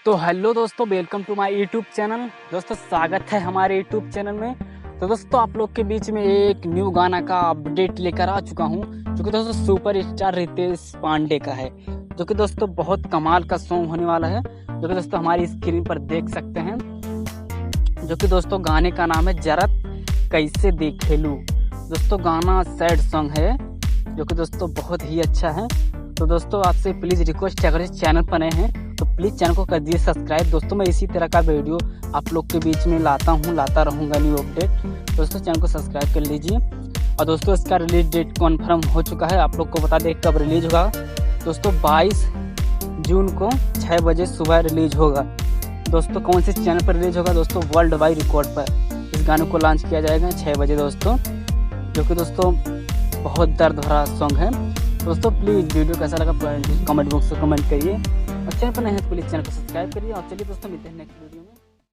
तो हेलो दोस्तों, welcome to my YouTube channel. दोस्तों स्वागत है हमारे यूट्यूब चैनल में। तो दोस्तों आप लोग के बीच में एक न्यू गाना का अपडेट लेकर आ चुका हूं, जो कि दोस्तों सुपर स्टार रितेश पांडे का है, जो कि दोस्तों बहुत कमाल का सॉन्ग होने वाला है, जो कि दोस्तों हमारी स्क्रीन पर देख सकते हैं। जो कि दोस्तों गाने का नाम है जरा कैसे देखेलू। दोस्तों गाना सैड सॉन्ग है, जो कि दोस्तों बहुत ही अच्छा है। तो दोस्तों आपसे प्लीज़ रिक्वेस्ट है, अगर इस चैनल पर नए हैं तो प्लीज़ चैनल को कर दीजिए सब्सक्राइब। दोस्तों मैं इसी तरह का वीडियो आप लोग के बीच में लाता रहूँगा न्यू अपडेट। दोस्तों चैनल को सब्सक्राइब कर लीजिए। और दोस्तों इसका रिलीज डेट कन्फर्म हो चुका है, आप लोग को बता दें कब रिलीज होगा। दोस्तों 22 जून को 6 बजे सुबह रिलीज होगा। दोस्तों कौन से चैनल पर रिलीज होगा? दोस्तों वर्ल्ड वाइड रिकॉर्ड पर इस गाने को लॉन्च किया जाएगा 6 बजे दोस्तों, जो कि दोस्तों बहुत दर्द भरा सॉन्ग है। दोस्तों प्लीज़ वीडियो कैसा लगा कमेंट बॉक्स में कमेंट करिए, और चैनल पर नए हैं तो प्लीज़ चैनल को सब्सक्राइब करिए। और चलिए दोस्तों मिलते हैं नेक्स्ट वीडियो में।